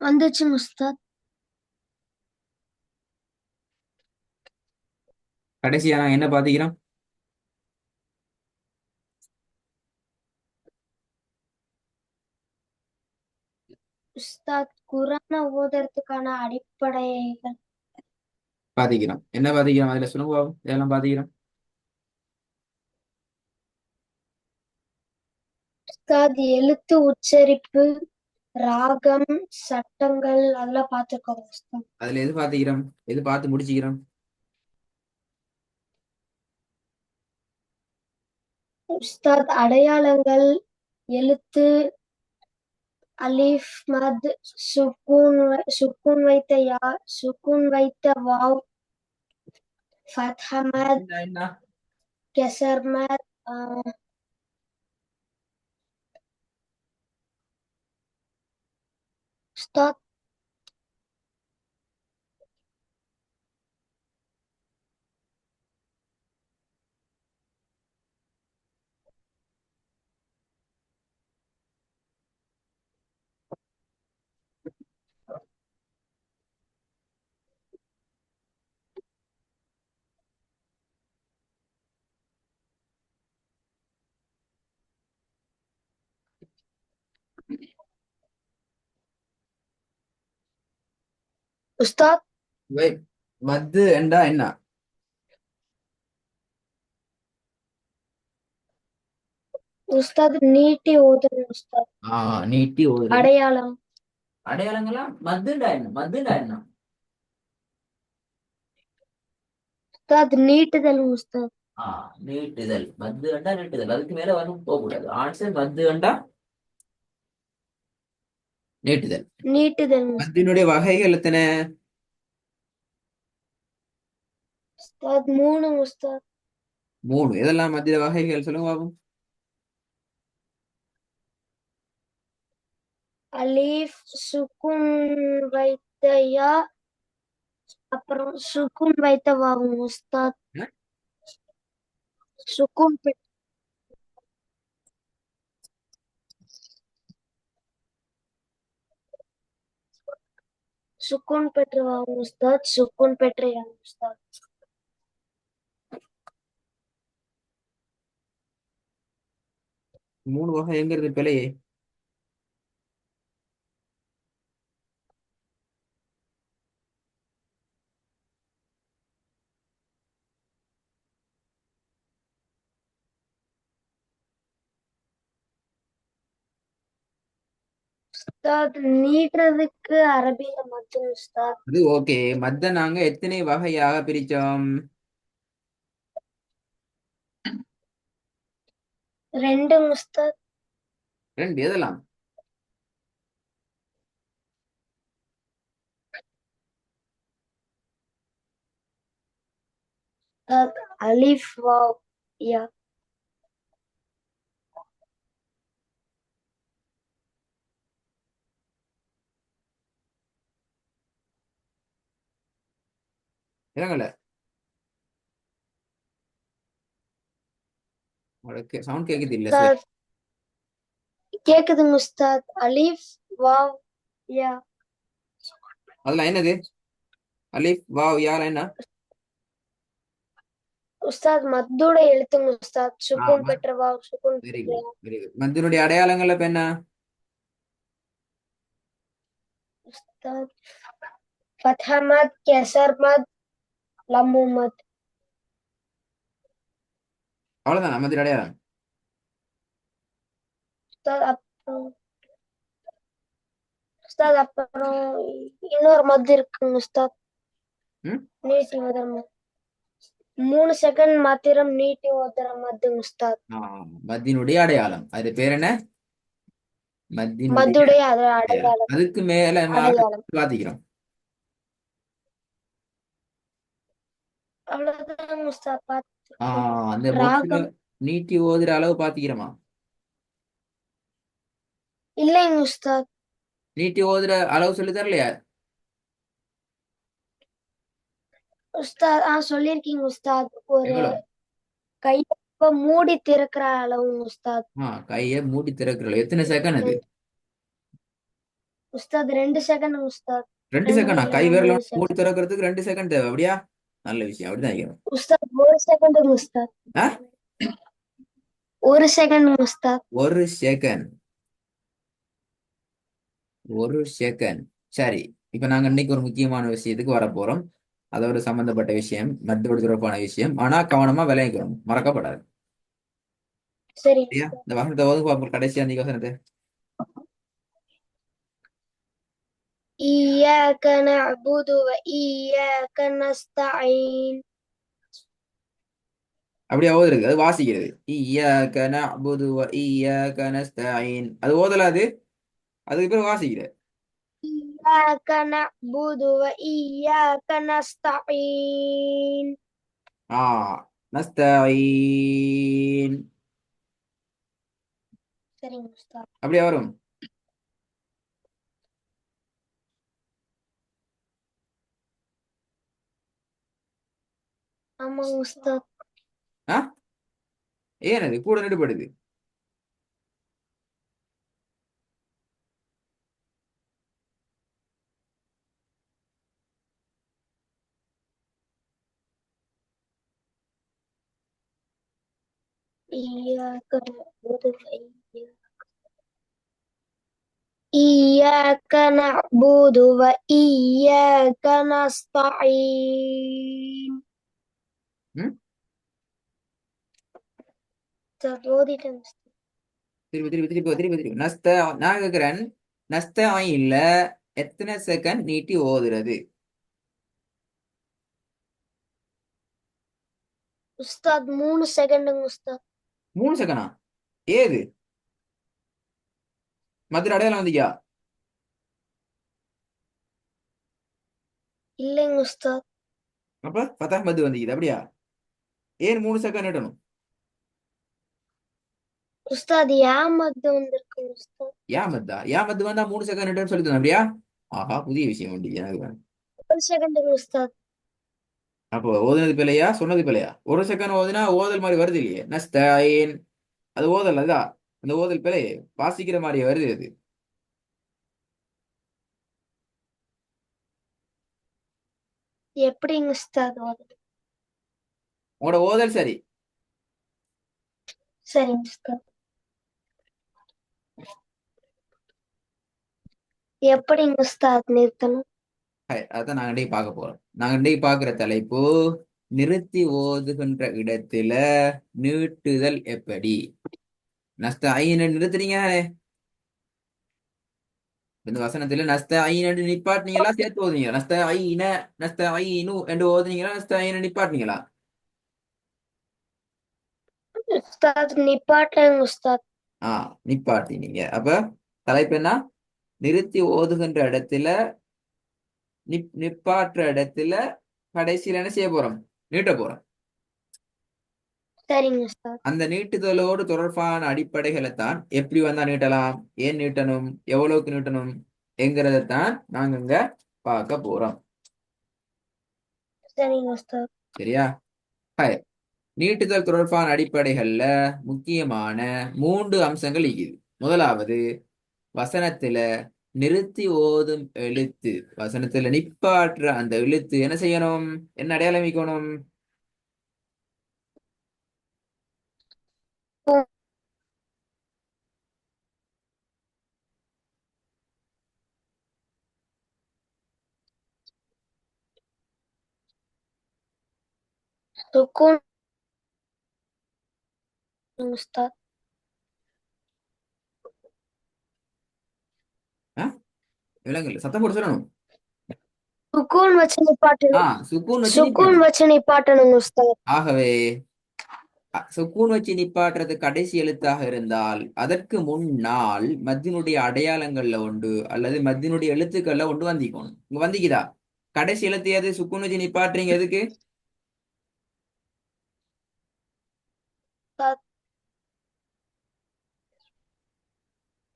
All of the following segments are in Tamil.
வந்துச்சுங்க உஸ்தாத். கடைசியா நான் என்ன பாத்தீக்கிறோம்? உஸ்தாத் குரானை ஓதுறதுக்கான அடிப்படைகள். பாத்தீக்கிறோம். என்ன பாத்தீக்கிறோம்? அதுல சொல்லுங்க பாப்போம். இதெல்லாம் பாத்தீக்கிறோம். உஸ்தாத் எழுத்து உச்சரிப்பு, ராகம், சட்டங்கள் அதெல்லாம் பார்த்துருக்கோம் உஸ்தாத். அதுல எது பாத்தீக்கிறோம்? எது பார்த்து முடிச்சுக்கிறோம்? உஸ்தாத் அடையாளங்கள், எழுத்து, அலிஃப், மத், சுக்கூன் வைத்த யா, சுக்கூன் வைத்த வாவ், ஃபத்ஹ மத், என்ன என்ன? கெசர் மத், உஸ்தாத். உஸ்தாத். வெயிட். மத்து என்றா என்ன? உஸ்தாத் நீட்டி ஓதணும் உஸ்தாத். நீட்டி ஓதுறது. அடையாளம். அடையாளங்களா? மத்துண்டா என்ன? மத்துண்டா என்ன? உஸ்தாத் நீட்டுதல் உஸ்தாத். நீட்டுதல். மத்து கண்டா நீட்டுதல். அதுக்கு மேல வரும் போக கூடாது. ஆன்சர் மத்து கண்டா நீட்டுதல். நீட்டுதல் உஸ்தாத். மத்தினுடைய வகைகள் எத்தனை? உஸ்தாத் மூணு உஸ்தாத். மூணு. எதெல்லாம் மத்திய வகைகள் சொல்லுங்க பாப்போம். அலீஃப், சுக்குன் வைத்த யா, அப்புறம் சுக்குன் வைத்த வாவு உஸ்தாத். என்ன? சுக்குன் சுக்குன் பெற்ற வாவு உஸ்தாத். சுக்குன் பெற்ற யா உஸ்தாத். மூணு வகை எங்க இருக்கு பிழையே? உஸ்தாத் நீட்டுறதுக்கு அரபில மட்டும் உஸ்தாத். அது ஓகே. மத்த நாங்க எத்தனை வகையாக பிரிச்சோம்? ரெண்டு உஸ்தாத். ரெண்டு. எதெல்லாம்? உஸ்தாத் அலிஃப் வாவ் யா. இறங்கல. உங்களுக்கு சவுண்ட் கேக்குது இல்ல சார்? உஸ்தாத் கேக்குதுங்க உஸ்தாத். அலிஃப் வாவ் யா. அதெல்லாம் என்னது? அலிஃப் வாவ் யால என்ன? உஸ்தாத் மத்தோட எழுத்துங்க உஸ்தாத். சுக்குன் பெற்ற வாவ், சுக்குன் வெரி பெற்ற குட், யா. Very good. மத்தினுடைய அடையாளங்கள் இப்ப என்ன? உஸ்தாத் ஃபத்ஹ மத், கெசர் மத், லம்மு மத். அவ்வளவுதான் மத்திய அடையாளம். உஸ்தாத் அப்புறம் உஸ்தாத் அப்புறம் இன்னொரு மத் இருக்குங்க உஸ்தாத். ம்? நீட்டி ஓதுற மத். 3 செகண்ட் மாத்திரம் நீட்டி ஓதுற மத் உஸ்தாத். மத்தினுடைய அடையாளம். அது பேர் என்ன? மத்தினுடைய மத்துடைய அடையாளம். அடையாளம். அதுக்கு மேல அடையாளம் பாத்திக்கிறோம். அவ்வளவுதான் உஸ்தாத் பார்த்துருக்கோம். அந்த பாக்ஸ்ல ராகம் நீட்டி ஓதுற அளவு பாத்திக்கிறோமா? இல்லைங்க உஸ்தாத். நீட்டி ஓதுற அளவு சொல்லி தரலையா? உஸ்தாத் சொல்லிருக்கீங்க உஸ்தாத். ஒரு எவ்வளவு? கைய மூடி திறக்கிற அளவு உஸ்தாத். கையை மூடி திறக்கிறோம். எத்தனை செகண்ட் அது? உஸ்தாத் 2 செகண்ட் உஸ்தாத். 2 செகண்டா? இல்ல கை விரல 3 செகண்ட். மூடி திறக்கிறதுக்கு 2 செகண்ட் தேவை அப்படியா? நல்ல விஷயம், அப்படிதான் வைக்கணும். உஸ்தாத் 1 செகண்ட் உஸ்தாத். ஆ? 1 செகண்ட் உஸ்தாத். 1 செகண்ட். 1 செகண்ட். சரி. இப்ப நாங்க இன்னைக்கு ஒரு முக்கியமான விஷயத்துக்கு வர போறோம். அதோட சம்பந்தப்பட்ட விஷயம், மத்தோட தொடர்பான விஷயம். ஆனா கவனமா விளைவிக்கணும், மறக்கப்படாது. சரி சரியா? உஸ்தாத். இந்த வசனத்தை ஓதுங்க பார்ப்போம், கடைசி அந்த வசனத்தை. إياك نعبد وإياك نستعين. அப்படியே ஓதுறது, அது வாசிக்கிறது. இய்யாக நஅ்புது வ இய்யாக நஸ்தஈன். அது ஓதலாது, அதுக்கு பேர் வாசிக்கிறது. إياك نعبد وإياك نستعين. ஆ, நஸ்தஈன். சரிங்க உஸ்தாத். அப்படியே வரும். ஆமாங்க உஸ்தாத். ஆ, ஏன் அது கூட நடுப்படுது? إياك نعبد إياك نعبد وإياك نستعين. ம்? உஸ்தாத் ஓதிட்டேன் உஸ்தாத். திருப்பி திருப்பி திருப்பி திருப்பி திருப்பி நான் கேக்குறேன். நஸ்தஈன்ல எத்தனை செகண்ட் நீட்டி ஓதுறது? உஸ்தாத் 3 செகண்டுங்க உஸ்தாத். 3 செகண்டா? ஏது மதுரை அடையாளம் வந்தீங்க? இல்லைங்க உஸ்தாத். அப்ப பத்தாம் மது வந்தீங்க அப்படியா? ஏன் 3 செகண்ட் இடணும்? உஸ்தாத் ஏமத்து வந்திருக்குங்க உஸ்தாத். ஏன் மத்து வந்தா 3 செகண்ட் இடம்னு சொல்லி தந்தேன் அப்படியா? ஆஹா, புதிய விஷயம் உண்டு எனக்கு வேணும். 1 செகண்டுங்க உஸ்தாத். அப்போ ஓதுனது பிள்ளையா, சொன்னது பிள்ளையா? 1 செகண்ட் ஓதுனா ஓதல் மாதிரி வருது இல்லையே, நஸ்தஈன். அது ஓதல், அதான் அந்த ஓதல் பிள்ளை. வாசிக்கிற மாதிரி வருது அது. எப்படிங்க உஸ்தாத் ஓதுது? உங்களோட ஓதல் சரி. சரிங்க உஸ்தாத். எப்படிங்க உஸ்தாத் நிறுத்தணும்? அதான் நாங்க இன்றைக்கு பார்க்க போறோம். நாங்க இன்றைக்கு பார்க்கிற தலைப்பு, நிறுத்தி ஓதுகின்ற இடத்துல நீட்டுதல் எப்படி. நஸ்தஈன் நிறுத்துறீங்க. இந்த வசனத்துல நஸ்தஈன் என்று நிப்பாட்டினீங்களா, சேர்த்து ஓதுனீங்களா? நஸ்தஈன நஸ்தஈனு என்று ஓதுனீங்களா, நஸ்தஈன நிப்பாட்டினீங்களா? உஸ்தாத் நிப்பாட்டேங்க உஸ்தாத். ஆ, நிப்பாட்டினீங்க. அப்ப தலைப்பு என்ன? நிறுத்தி ஓதுகின்ற இடத்துல, நிப்பாட்டுற இடத்துல கடைசியில என்ன செய்ய போறோம்? நீட்ட போறோம். சரிங்க உஸ்தாத். அந்த நீட்டுதலோடு தொடர்பான அடிப்படைகளை தான் எப்படி வந்தா நீட்டலாம், ஏன் நீட்டணும், எவ்வளவுக்கு நீட்டணும் என்கிறதான் நாங்க இங்க பார்க்க போறோம். சரிங்க உஸ்தாத். சரியா? ஹாய். நீட்டுதல் தொடர்பான அடிப்படைகள்ல முக்கியமான 3 அம்சங்கள் இருக்குது. முதலாவது, வசனத்துல நிறுத்தி ஓதும் எழுத்து, வசனத்துல நிப்பாற்ற அந்த எழுத்து என்ன செய்யணும்? என்ன அடையாளம் வைக்கணும்? சுக்கூன் உஸ்தாத். ஆ, விலங்குல சத்தம் போட்டு சொல்லணும். சுக்கூன் வச்சு நிப்பாட்டணும். சுக்கூன் வச்சு சுக்கூன் நிப்பாட்டணும். வச்சு நிப்பாட்டணுங்க உஸ்தாத். ஆகவே சுக்கூன் வச்சு நிப்பாட்டுறது கடைசி எழுத்தாக இருந்தால் அதற்கு முன்னால் மத்தினுடைய அடையாளங்கள்ல உண்டு அல்லது மத்தினுடைய எழுத்துக்கள்ல ஒன்று வந்திக்கணும். இங்க வந்திக்குதா? கடைசி எழுத்து எது? சுக்கூன் வச்சு நிப்பாட்டுறீங்க எதுக்கு? உஸ்தாத்,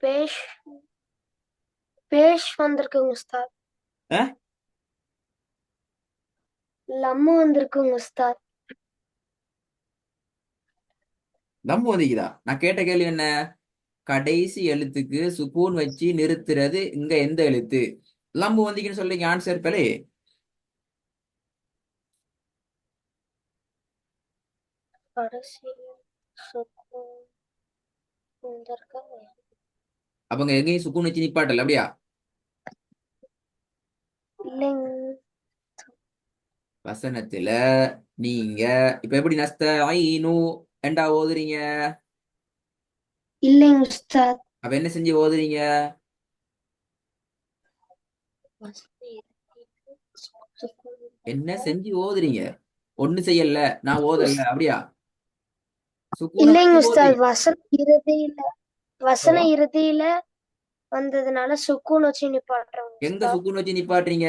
பேஷ் பேஷ் வந்திருக்குங்க உஸ்தாத். ஆ? லம்மு வந்திருக்குங்க உஸ்தாத். தம்மு வந்திக்குதா? நான் கேட்ட கேள்வி என்ன? கடைசி எழுத்துக்கு சுக்கூன் வச்சு நிறுத்துறது இங்க எந்த எழுத்து? லம்பு வந்தீங்கன்னு சொல்றீங்க, ஆன்சர் பெலே. கடைசி சுக்கூன் வந்திருக்காங்க. அவங்க எங்கேயும் சுக்கூன் வச்சு நிப்பாட்டல அப்படியா? இல்லைங்க வசனத்துல நீங்க இப்ப எப்படி நஸ்தஈனு ஏண்டா ஓதுறீங்க? இல்லைங்க உஸ்தாத். அப்ப என்ன செஞ்சு ஓதுறீங்க? என்ன செஞ்சு ஓதுறீங்க? ஒண்ணு செய்யல, நான் ஓதல அப்படியா? சுக்கூனை இல்லைங்க வச்சு உஸ்தாத், ஓதுறீங்க. வசன ஓ, இறுதியில வந்ததுனால சுக்கூன் வச்சு நிப்பாட்டுறோம் எங்க உஸ்தாத். சுக்கூன் வச்சு நிப்பாட்டுறீங்க?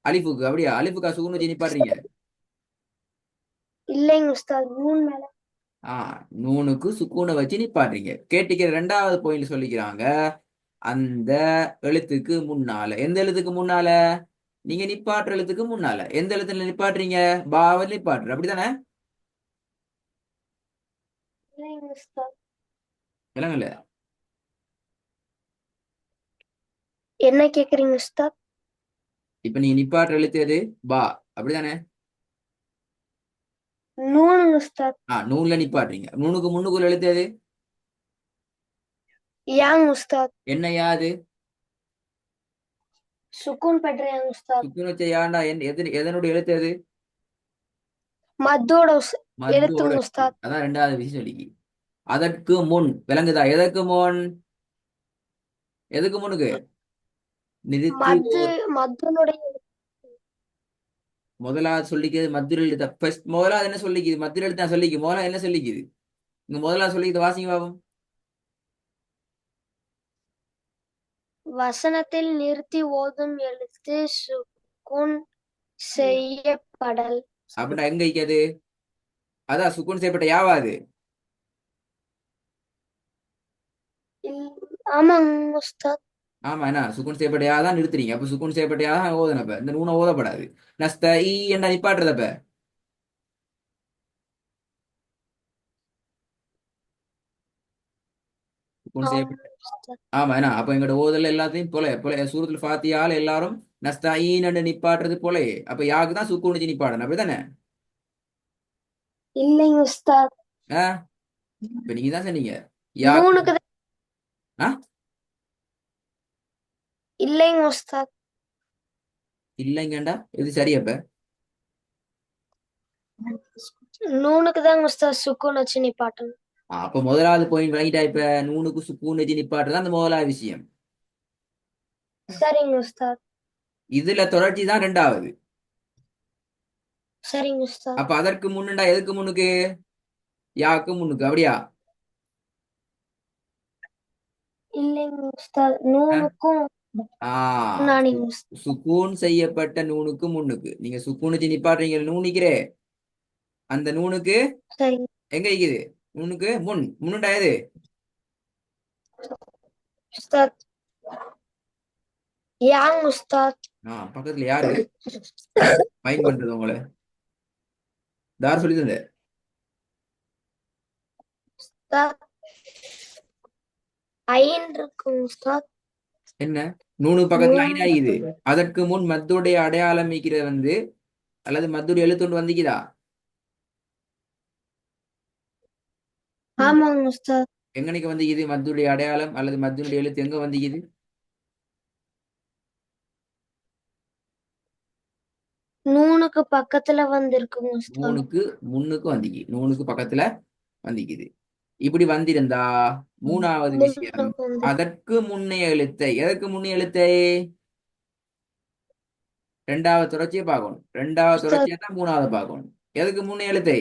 அலிஃபுக்கு அப்படியா? அலிஃபுக்கா சுக்கூன் வச்சு நிப்பாட்டுறீங்க? இல்லைங்க உஸ்தாத், நூன் மேல. நூனுக்கு சுக்கூனை வச்சு நிப்பாட்டுறீங்க. கேட்டுக்கிற ரெண்டாவது பாயிண்ட் சொல்லிக்கிறாங்க. அந்த எழுத்துக்கு முன்னால, எந்த எழுத்துக்கு முன்னால? நீங்க நிப்பாட்டுற எழுத்துக்கு முன்னால எந்த எழுத்துல நிப்பாட்டுறீங்க? பாவல் நிப்பாட்டுற, அப்படித்தானே? இல்லைங்க உஸ்தாத். விளங்கல? என்ன கேக்குறீங்க உஸ்தாத்? இப்ப நீங்க நிப்பாட்டுற எழுத்து எது? பா, அப்படித்தானே? நூனுங்க உஸ்தாத். நூன்ல நிப்பாட்டுறீங்க. நூனுக்கு முன்னுக்குள்ள எழுத்து எது? யாங் உஸ்தாத். என்ன யாது? சுக்கூன் பெற்றேன் உஸ்தாத். சுக்குன் வச்ச யாண்டா எதனுடைய எழுத்து எது? மத்தோட மத்தோட எழுத்துங்க எழுத்து. உஸ்தாத். அதான் ரெண்டாவது விஷயம் சொல்லி. அதற்கு முன் விளங்குதா? எதற்கு முன்? எதுக்கு முன்னுக்கு? நிறுத்தி மது மதுனுடைய முதலாவது சொல்லிக்கிறது மதுரை எழுத்து. ஃபர்ஸ்ட் முதலாவது என்ன சொல்லிக்குது? மதுரை எழுத்து தான் சொல்லிக்கு. முதலாவது என்ன சொல்லிக்குது? இங்க முதலாவது சொல்லிக்குது, வாசிங்க பாவம். வசனத்தில் நிறுத்தி ஓதும் எழுத்து சுக்கூன் செய்யப்படல். அப்படின்னா எங்க இக்காது? அதான் சுக்குன் செய்யப்பட்ட யாவாது. ஆமாங்க உஸ்தாத். ஆமா, என்ன சுக்குன் செய்யப்பட்ட யா தான் நிறுத்துறீங்க. அப்ப சுக்குன் செய்யப்பட்ட யா தான் ஓதனப்ப இந்த நூனை ஓதப்படாது. நஸ்த ஈ என்ன நிப்பாட்டுறதப்ப? சுக்குன் ஆமாங்க செய்யப்பட்ட. உஸ்தாத். ஆமா, என்ன அப்ப எங்கட ஓதல் எல்லாத்தையும் போல போல சூரத்துல ஃபாத்தியால எல்லாரும் நஸ்தாயின் நிப்பாட்டுறது போல. அப்ப யாக்கு தான் சுக்குன் நிப்பாடணும், அப்படித்தானே? இல்லைங்க உஸ்தாத். ஆஹ் இப்ப நீங்க தான் சொன்னீங்க யாக்கு. நூனுக்கு தான். ஆ இல்லைங்க உஸ்தாத். இல்லைங்கண்டா இது சரியப்ப. நூனுக்கு தாங்க உஸ்தாத் சுக்கூன் வச்சு நிப்பாட்டணும். அப்ப முதலாவது பாயிண்ட் வாங்கிட்டா. இப்ப நூனுக்கு சுக்கூன் நிப்பாட்டுறது அந்த முதலாவது விஷயம். சரிங்க உஸ்தாத். இதுல தொடர்ச்சி தான் ரெண்டாவது. சரிங்க உஸ்தாத். அப்ப அதற்கு முன்னுண்டா எதுக்கு முன்னுக்கு? யாக்கு முன்னுக்கு, அப்படியா? இல்லைங்க உஸ்தாத், அஹ், நூனுக்கும் ஆ முன்னாடிங்க உஸ்தாத். சுக்கூன் செய்யப்பட்ட நூனுக்கு முன்னுக்கு நீங்க சுக்கூன் வச்சு நிப்பாட்டுறீங்க. நூனிக்கிறே அந்த நூனுக்கு சரிங்க எங்க இருக்குது? நூனுக்கு முன்னுண்டா எது? உஸ்தாத். யாங் உஸ்தாத். பக்கத்துல யாரு மைண்ட் பண்றது உங்களை? தார் சொல்லி தந்த உஸ்தாத் ஐன் இருக்குங்க உஸ்தாத். என்ன? நூனுக்கு பக்கத்துல நூன். ஐன் ஆகிது. அதற்கு முன் மத்துடைய அடையாளம் இருக்கிறது வந்து, அல்லது மத்துடைய எழுத்துண்டு வந்திக்குதா? ஆமாங்க உஸ்தாத். எங்கனைக்கு வந்திக்குது மத்துடைய அடையாளம் அல்லது மத்துடைய எழுத்து எங்க வந்திக்குது? நூனுக்கு பக்கத்துல வந்திருக்குங்க உஸ்தாத். நூனுக்கு முன்னுக்கு வந்திக்கு. நூனுக்கு பக்கத்துல வந்திக்குது. இப்படி வந்திருந்தா மூணாவது விஷயம், முன்னுக்கு வந்து. அதற்கு முன்னைய எழுத்தை. எதற்கு முன்னைய எழுத்தை? ரெண்டாவது தொடர்ச்சியை பார்க்கணும். ரெண்டாவது உஸ்தாத் தொடர்ச்சியை தான் மூணாவது பார்க்கணும். எதுக்கு முன்னைய எழுத்தை?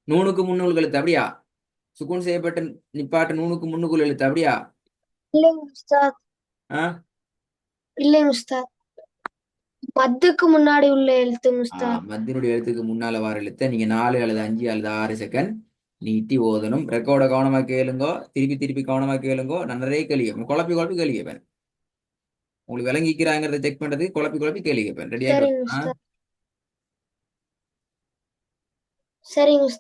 நூனுக்கு முன்னுக்கு எழுத்து, அப்படியா? சுக்குன் செய்யப்பட்ட நிப்பாட்டு நூனுக்கு முன்னுக்குள் எழுத்து, அப்படியா? இல்லைங்க உஸ்தாத். ஆஹ் இல்லைங்க உஸ்தாத், மத்துக்கு முன்னாடி உள்ள எழுத்துங்க உஸ்தாத். மத்தினுடைய எழுத்துக்கு முன்னால வர எழுத்தை நீங்க 4 அல்லது 5 அல்லது 6 செகண்ட் நீட்டி ஓதணும். ரெக்கார்டை கவனமா கேளுங்கோ, திருப்பி திருப்பி கவனமா கேளுங்கோ. நான் நிறைய கேள்வி கேட்பேன், குழப்பி குழப்பி கேள்வி கேட்பேன். உங்களுக்கு விளங்கிக்கிறாங்கிறத செக் பண்றது குழப்பி குழப்பி கேள்வி கேட்பேன். ரெடியா சரிங்க கேட்பேன். உஸ்தாத். சரிங்க உஸ்தாத்.